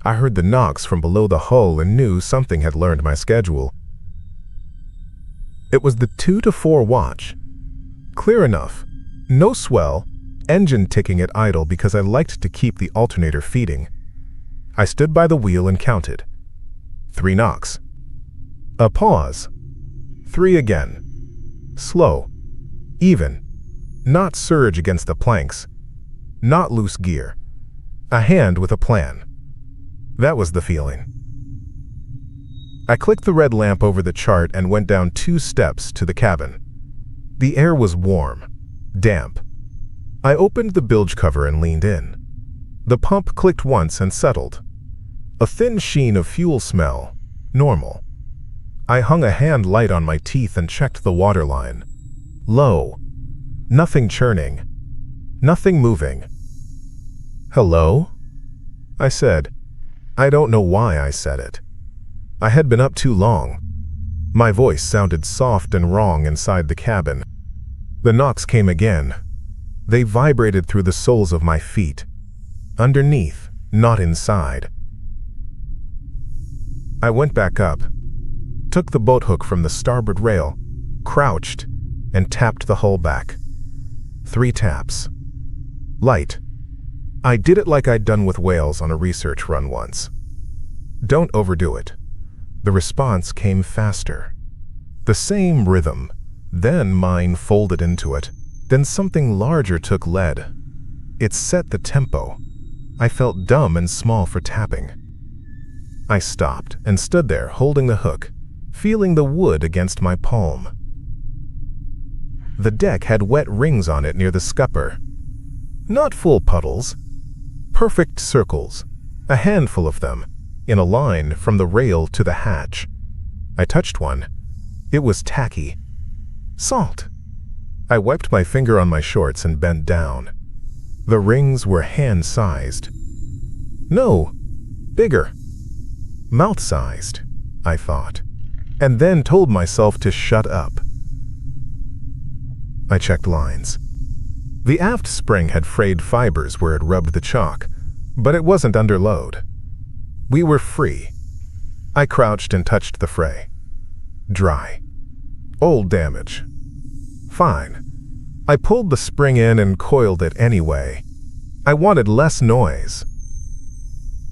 I heard the knocks from below the hull and knew something had learned my schedule. It was the 2 to 4 watch. Clear enough. No swell, engine ticking at idle because I liked to keep the alternator feeding. I stood by the wheel and counted. 3 knocks. A pause. 3 again. Slow. Even. Not surge against the planks. Not loose gear. A hand with a plan. That was the feeling. I clicked the red lamp over the chart and went down 2 steps to the cabin. The air was warm, damp. I opened the bilge cover and leaned in. The pump clicked once and settled. A thin sheen of fuel smell, normal. I hung a hand light on my teeth and checked the water line. Low. Nothing churning. Nothing moving. "Hello?" I said. I don't know why I said it. I had been up too long. My voice sounded soft and wrong inside the cabin. The knocks came again. They vibrated through the soles of my feet. Underneath, not inside. I went back up, took the boat hook from the starboard rail, crouched, and tapped the hull back. 3 taps. Light. I did it like I'd done with whales on a research run once. Don't overdo it. The response came faster. The same rhythm. Then mine folded into it. Then something larger took lead. It set the tempo. I felt dumb and small for tapping. I stopped and stood there holding the hook, feeling the wood against my palm. The deck had wet rings on it near the scupper. Not full puddles. Perfect circles, a handful of them, in a line from the rail to the hatch. I touched one. It was tacky. Salt. I wiped my finger on my shorts and bent down. The rings were hand-sized. No, bigger. Mouth-sized, I thought, and then told myself to shut up. I checked lines. The aft spring had frayed fibers where it rubbed the chalk, but it wasn't under load. We were free. I crouched and touched the fray. Dry. Old damage. Fine. I pulled the spring in and coiled it anyway. I wanted less noise.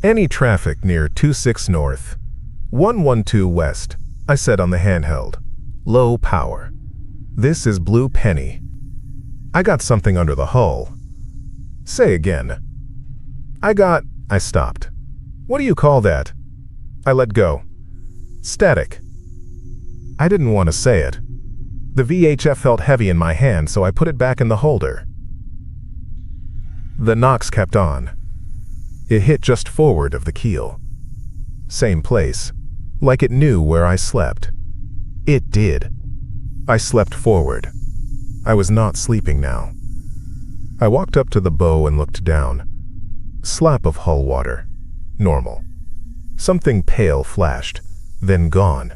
Any traffic near 26 North, 112 West, I said on the handheld. Low power. This is Blue Penny. I got something under the hull. Say again. I stopped. What do you call that? I let go. Static. I didn't want to say it. The VHF felt heavy in my hand, so I put it back in the holder. The knocks kept on. It hit just forward of the keel. Same place, like it knew where I slept. It did. I slept forward. I was not sleeping now. I walked up to the bow and looked down. Slap of hull water. Normal. Something pale flashed, then gone.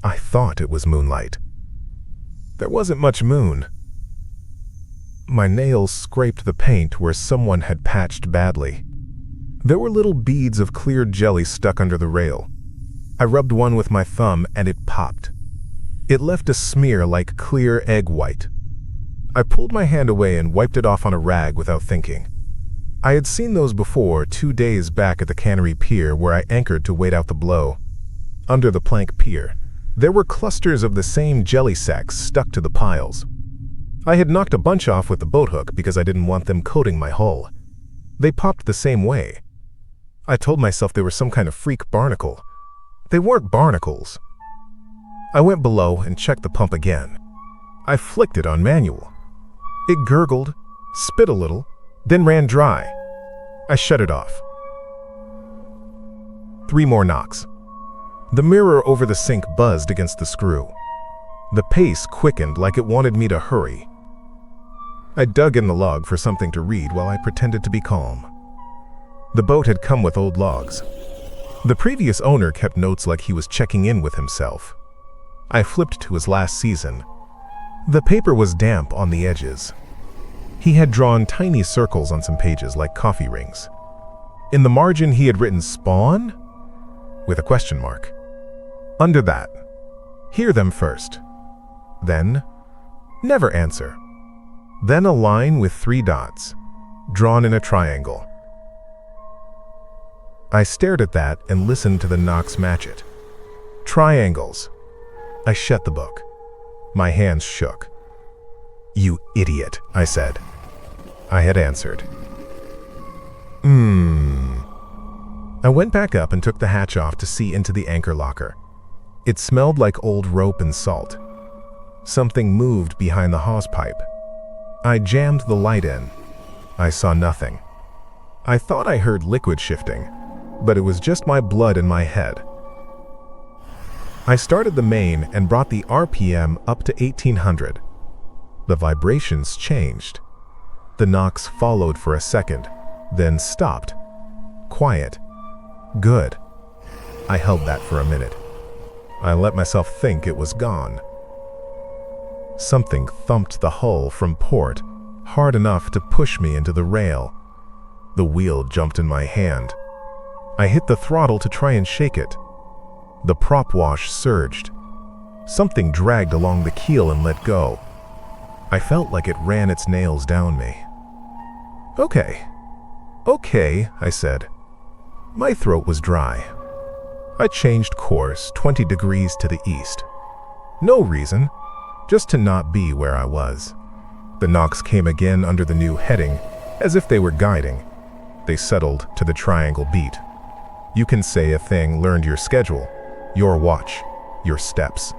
I thought it was moonlight. There wasn't much moon. My nails scraped the paint where someone had patched badly. There were little beads of clear jelly stuck under the rail. I rubbed one with my thumb and it popped. It left a smear like clear egg white. I pulled my hand away and wiped it off on a rag without thinking. I had seen those before 2 days back at the cannery pier where I anchored to wait out the blow. Under the plank pier, there were clusters of the same jelly sacks stuck to the piles. I had knocked a bunch off with the boat hook because I didn't want them coating my hull. They popped the same way. I told myself they were some kind of freak barnacle. They weren't barnacles. I went below and checked the pump again. I flicked it on manual. It gurgled, spit a little, then ran dry. I shut it off. 3 more knocks. The mirror over the sink buzzed against the screw. The pace quickened like it wanted me to hurry. I dug in the log for something to read while I pretended to be calm. The boat had come with old logs. The previous owner kept notes like he was checking in with himself. I flipped to his last season. The paper was damp on the edges. He had drawn tiny circles on some pages like coffee rings. In the margin he had written "Spawn?" with a question mark. Under that, "Hear them first." Then, "Never answer." Then a line with 3 dots, drawn in a triangle. I stared at that and listened to the knocks match it. Triangles. I shut the book. My hands shook. "You idiot," I said. I had answered. I went back up and took the hatch off to see into the anchor locker. It smelled like old rope and salt. Something moved behind the hose pipe. I jammed the light in. I saw nothing. I thought I heard liquid shifting, but it was just my blood in my head. I started the main and brought the RPM up to 1800. The vibrations changed. The knocks followed for a second, then stopped. Quiet. Good. I held that for a minute. I let myself think it was gone. Something thumped the hull from port, hard enough to push me into the rail. The wheel jumped in my hand. I hit the throttle to try and shake it. The prop wash surged. Something dragged along the keel and let go. I felt like it ran its nails down me. Okay, I said. My throat was dry. I changed course 20 degrees to the east. No reason, just to not be where I was. The knocks came again under the new heading, as if they were guiding. They settled to the triangle beat. You can say a thing learned your schedule, your watch, your steps.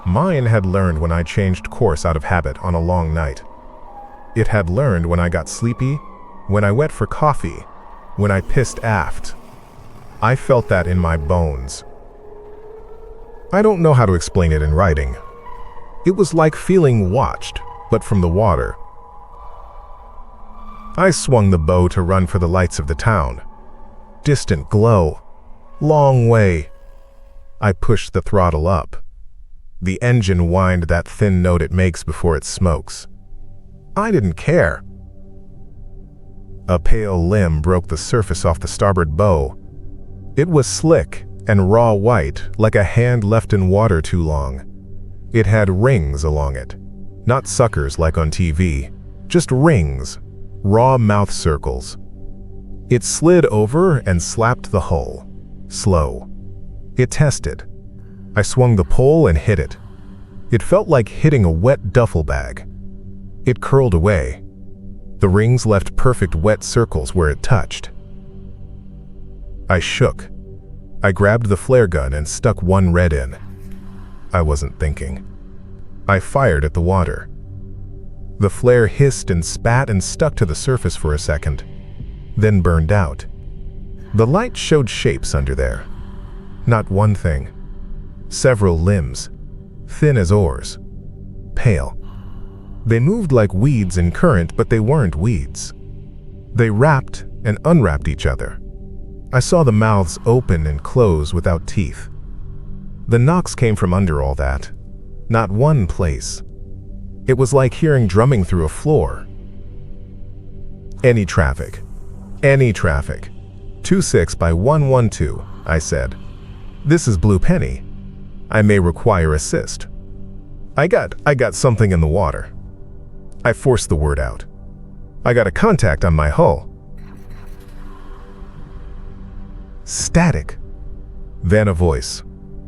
Mine had learned when I changed course out of habit on a long night. It had learned when I got sleepy, when I went for coffee, when I pissed aft. I felt that in my bones. I don't know how to explain it in writing. It was like feeling watched, but from the water. I swung the bow to run for the lights of the town. Distant glow. Long way. I pushed the throttle up. The engine whined that thin note it makes before it smokes. I didn't care. A pale limb broke the surface off the starboard bow. It was slick and raw white, like a hand left in water too long. It had rings along it, not suckers like on TV, just rings, raw mouth circles. It slid over and slapped the hull, slow. It tested. I swung the pole and hit it. It felt like hitting a wet duffel bag. It curled away. The rings left perfect wet circles where it touched. I shook. I grabbed the flare gun and stuck one red in. I wasn't thinking. I fired at the water. The flare hissed and spat and stuck to the surface for a second, then burned out. The light showed shapes under there. Not one thing. Several limbs, thin as oars, pale. They moved like weeds in current, but they weren't weeds. They wrapped and unwrapped each other. I saw the mouths open and close without teeth. The knocks came from under all that. Not one place. It was like hearing drumming through a floor. Any traffic. 26 by 112, I said. This is Blue Penny. I may require assist. I got something in the water. I forced the word out. I got a contact on my hull. Static. Then a voice.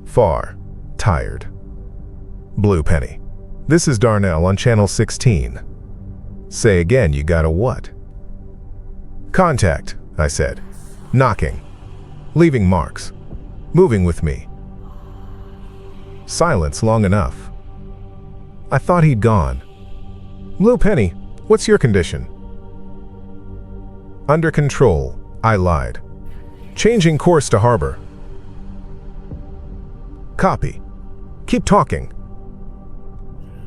Far. Tired. Blue Penny. This is Darnell on channel 16. Say again, you got a what? Contact, I said. Knocking. Leaving marks. Moving with me. Silence long enough. I thought he'd gone. Blue Penny, what's your condition? Under control, I lied. Changing course to harbor. Copy. Keep talking.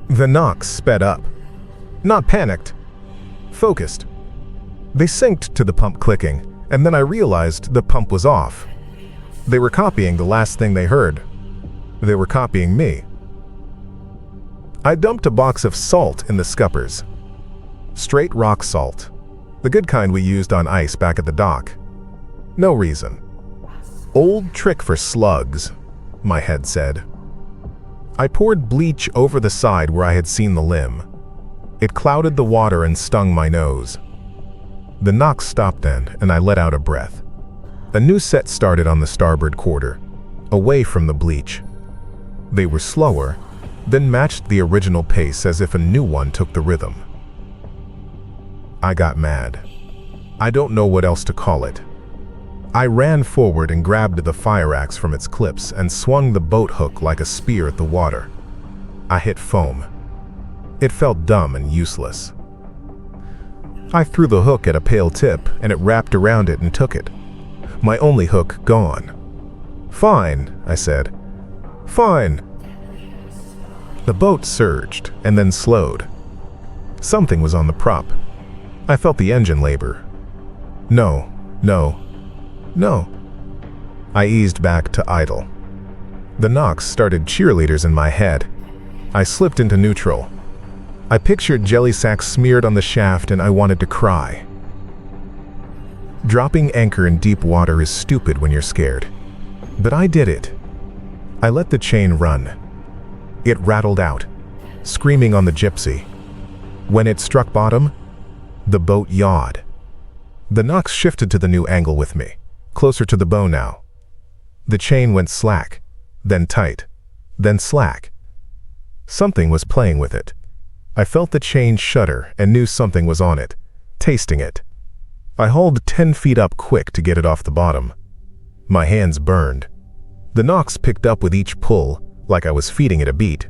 The knocks sped up. Not panicked. Focused. They synced to the pump clicking, and then I realized the pump was off. They were copying the last thing they heard. They were copying me. I dumped a box of salt in the scuppers. Straight rock salt. The good kind we used on ice back at the dock. No reason. Old trick for slugs, my head said. I poured bleach over the side where I had seen the limb. It clouded the water and stung my nose. The knocks stopped then, and I let out a breath. A new set started on the starboard quarter, away from the bleach. They were slower, then matched the original pace as if a new one took the rhythm. I got mad. I don't know what else to call it. I ran forward and grabbed the fire axe from its clips and swung the boat hook like a spear at the water. I hit foam. It felt dumb and useless. I threw the hook at a pale tip and it wrapped around it and took it. My only hook gone. Fine, I said. Fine. The boat surged and then slowed. Something was on the prop. I felt the engine labor. No. I eased back to idle. The knocks started cheerleaders in my head. I slipped into neutral. I pictured jelly sacks smeared on the shaft and I wanted to cry. Dropping anchor in deep water is stupid when you're scared. But I did it. I let the chain run. It rattled out, screaming on the gypsy. When it struck bottom, the boat yawed. The knocks shifted to the new angle with me, closer to the bow now. The chain went slack, then tight, then slack. Something was playing with it. I felt the chain shudder and knew something was on it, tasting it. I hauled 10 feet up quick to get it off the bottom. My hands burned. The knocks picked up with each pull, like I was feeding it a beat.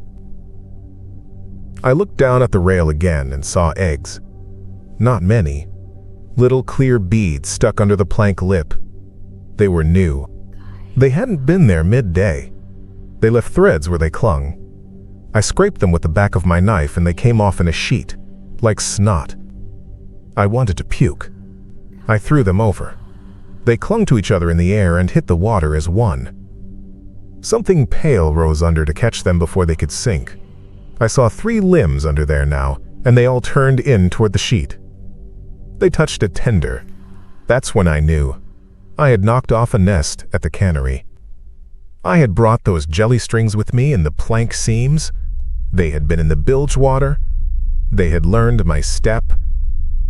I looked down at the rail again and saw eggs. Not many. Little clear beads stuck under the plank lip. They were new. They hadn't been there midday. They left threads where they clung. I scraped them with the back of my knife and they came off in a sheet, like snot. I wanted to puke. I threw them over. They clung to each other in the air and hit the water as one. Something pale rose under to catch them before they could sink. I saw 3 limbs under there now, and they all turned in toward the sheet. They touched it tender. That's when I knew. I had knocked off a nest at the cannery. I had brought those jelly strings with me in the plank seams. They had been in the bilge water. They had learned my step.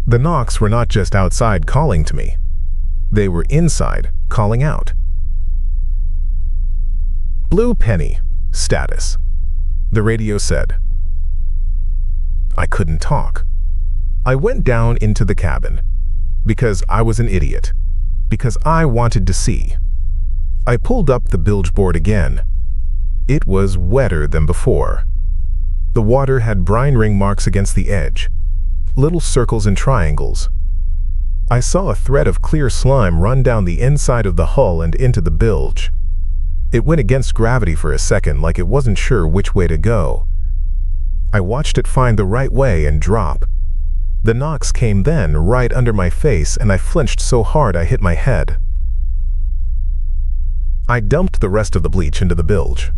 The knocks were not just outside calling to me. They were inside calling out. Blue penny, status. The radio said. I couldn't talk. I went down into the cabin. Because I was an idiot. Because I wanted to see. I pulled up the bilge board again. It was wetter than before. The water had brine ring marks against the edge. Little circles and triangles. I saw a thread of clear slime run down the inside of the hull and into the bilge. It went against gravity for a second, like it wasn't sure which way to go. I watched it find the right way and drop. The knocks came then right under my face and I flinched so hard I hit my head. I dumped the rest of the bleach into the bilge.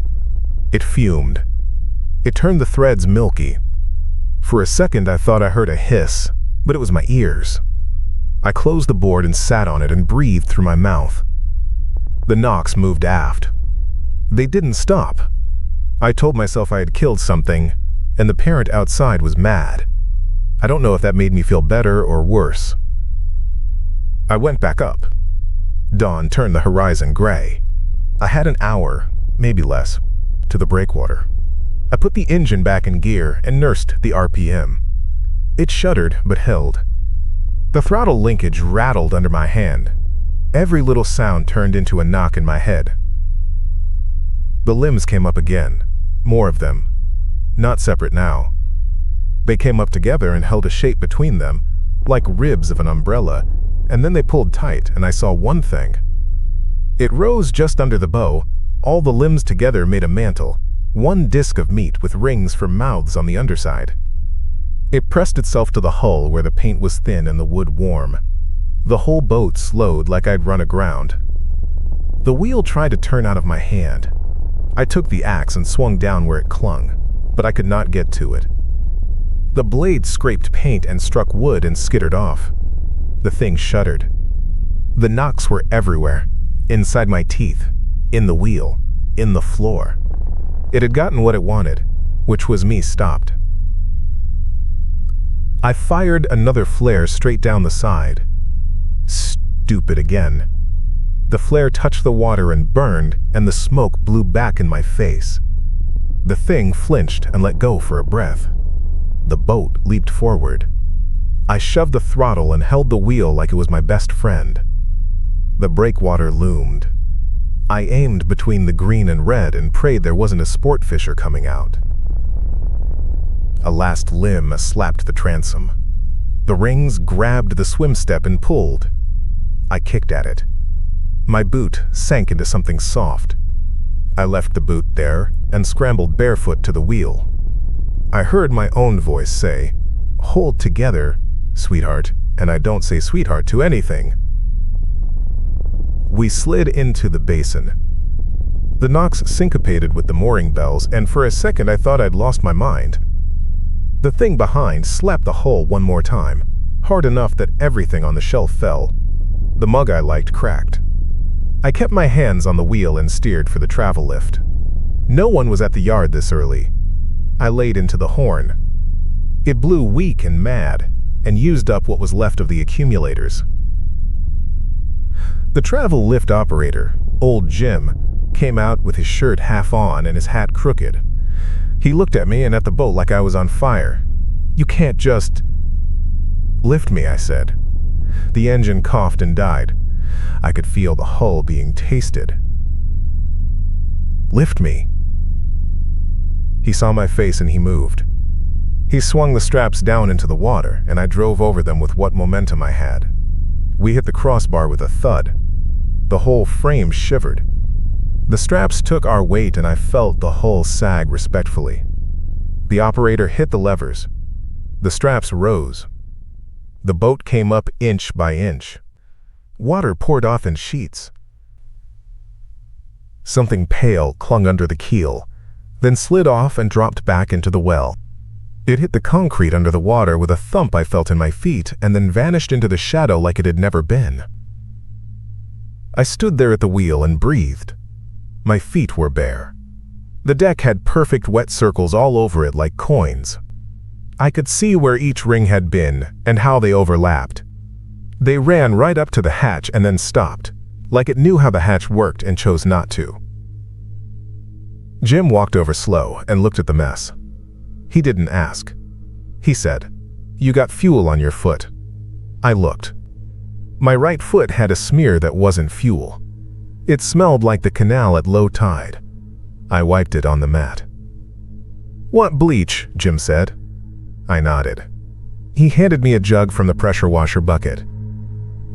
It fumed. It turned the threads milky. For a second I thought I heard a hiss, but it was my ears. I closed the board and sat on it and breathed through my mouth. The knocks moved aft. They didn't stop. I told myself I had killed something, and the parent outside was mad. I don't know if that made me feel better or worse. I went back up. Dawn turned the horizon gray. I had an hour, maybe less, to the breakwater. I put the engine back in gear and nursed the RPM. It shuddered but held. The throttle linkage rattled under my hand. Every little sound turned into a knock in my head. The limbs came up again, more of them, not separate now. They came up together and held a shape between them, like ribs of an umbrella, and then they pulled tight and I saw one thing. It rose just under the bow. All the limbs together made a mantle, one disc of meat with rings for mouths on the underside. It pressed itself to the hull where the paint was thin and the wood warm. The whole boat slowed like I'd run aground. The wheel tried to turn out of my hand. I took the axe and swung down where it clung, but I could not get to it. The blade scraped paint and struck wood and skittered off. The thing shuddered. The knocks were everywhere, inside my teeth, in the wheel, in the floor. It had gotten what it wanted, which was me stopped. I fired another flare straight down the side. Stupid again. The flare touched the water and burned, and the smoke blew back in my face. The thing flinched and let go for a breath. The boat leaped forward. I shoved the throttle and held the wheel like it was my best friend. The breakwater loomed. I aimed between the green and red and prayed there wasn't a sport fisher coming out. A last limb slapped the transom. The rings grabbed the swim step and pulled. I kicked at it. My boot sank into something soft. I left the boot there and scrambled barefoot to the wheel. I heard my own voice say, "Hold together, sweetheart," and I don't say sweetheart to anything. We slid into the basin. The knocks syncopated with the mooring bells, and for a second I thought I'd lost my mind. The thing behind slapped the hull one more time, hard enough that everything on the shelf fell. The mug I liked cracked. I kept my hands on the wheel and steered for the travel lift. No one was at the yard this early. I laid into the horn. It blew weak and mad, and used up what was left of the accumulators. The travel lift operator, old Jim, came out with his shirt half on and his hat crooked. He looked at me and at the boat like I was on fire. "You can't just..." "Lift me," I said. The engine coughed and died. I could feel the hull being tasted. "Lift me." He saw my face and he moved. He swung the straps down into the water, and I drove over them with what momentum I had. We hit the crossbar with a thud. The whole frame shivered. The straps took our weight and I felt the hull sag respectfully. The operator hit the levers. The straps rose. The boat came up inch by inch. Water poured off in sheets. Something pale clung under the keel, then slid off and dropped back into the well. It hit the concrete under the water with a thump I felt in my feet, and then vanished into the shadow like it had never been. I stood there at the wheel and breathed. My feet were bare. The deck had perfect wet circles all over it like coins. I could see where each ring had been and how they overlapped. They ran right up to the hatch and then stopped, like it knew how the hatch worked and chose not to. Jim walked over slow and looked at the mess. He didn't ask. He said, "You got fuel on your foot." I looked. My right foot had a smear that wasn't fuel. It smelled like the canal at low tide. I wiped it on the mat. "Want bleach?" Jim said. I nodded. He handed me a jug from the pressure washer bucket.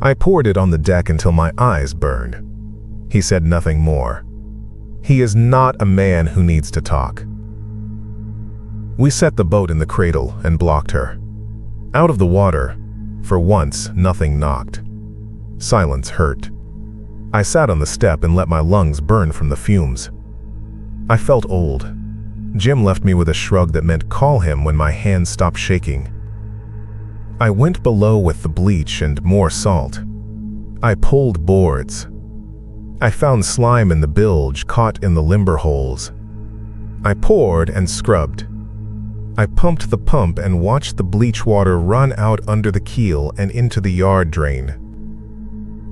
I poured it on the deck until my eyes burned. He said nothing more. He is not a man who needs to talk. We set the boat in the cradle and blocked her. Out of the water, for once, nothing knocked. Silence hurt. I sat on the step and let my lungs burn from the fumes. I felt old. Jim left me with a shrug that meant call him when my hands stopped shaking. I went below with the bleach and more salt. I pulled boards. I found slime in the bilge caught in the limber holes. I poured and scrubbed. I pumped the pump and watched the bleach water run out under the keel and into the yard drain.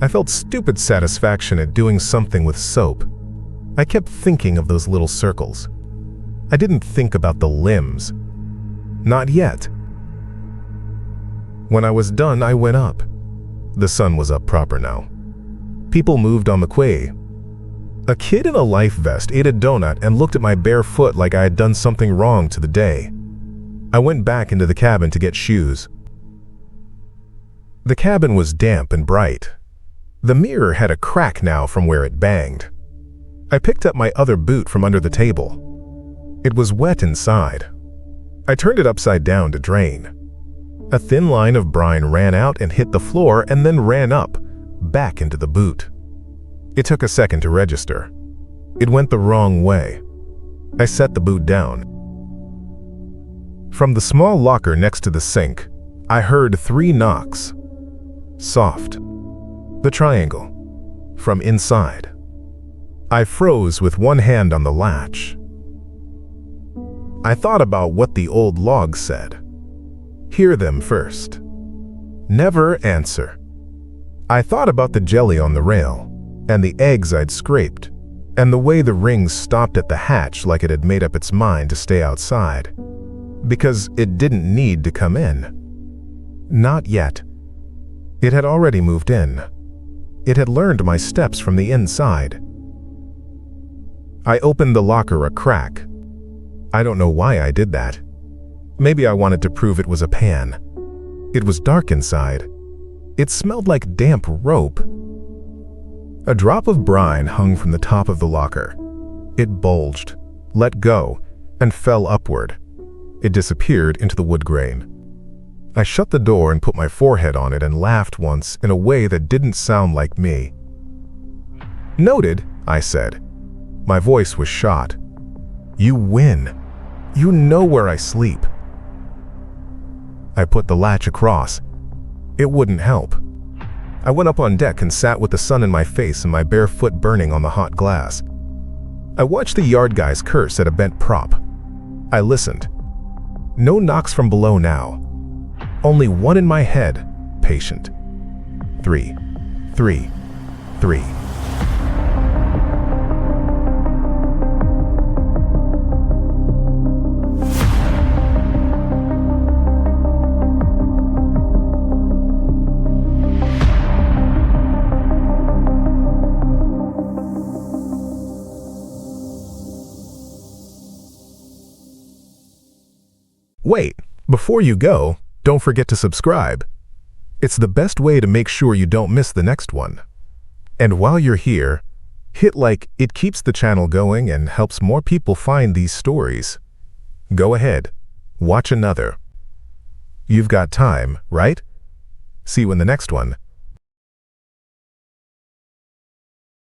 I felt stupid satisfaction at doing something with soap. I kept thinking of those little circles. I didn't think about the limbs. Not yet. When I was done, I went up. The sun was up proper now. People moved on the quay. A kid in a life vest ate a donut and looked at my bare foot like I had done something wrong to the day. I went back into the cabin to get shoes. The cabin was damp and bright. The mirror had a crack now from where it banged. I picked up my other boot from under the table. It was wet inside. I turned it upside down to drain. A thin line of brine ran out and hit the floor and then ran up, back into the boot. It took a second to register. It went the wrong way. I set the boot down. From the small locker next to the sink, I heard 3 knocks. Soft. The triangle. From inside. I froze with one hand on the latch. I thought about what the old logs said. Hear them first. Never answer. I thought about the jelly on the rail, and the eggs I'd scraped, and the way the rings stopped at the hatch like it had made up its mind to stay outside, because it didn't need to come in. Not yet. It had already moved in. It had learned my steps from the inside. I opened the locker a crack. I don't know why I did that. Maybe I wanted to prove it was a pan. It was dark inside. It smelled like damp rope. A drop of brine hung from the top of the locker. It bulged, let go, and fell upward. It disappeared into the wood grain. I shut the door and put my forehead on it and laughed once in a way that didn't sound like me. "Noted," I said. My voice was shot. "You win. You know where I sleep." I put the latch across. It wouldn't help. I went up on deck and sat with the sun in my face and my bare foot burning on the hot glass. I watched the yard guys curse at a bent prop. I listened. No knocks from below now. Only one in my head, patient. 3, 3, 3. Wait, before you go, don't forget to subscribe. It's the best way to make sure you don't miss the next one. And while you're here, hit like. It keeps the channel going and helps more people find these stories. Go ahead, watch another. You've got time, right? See you in the next one.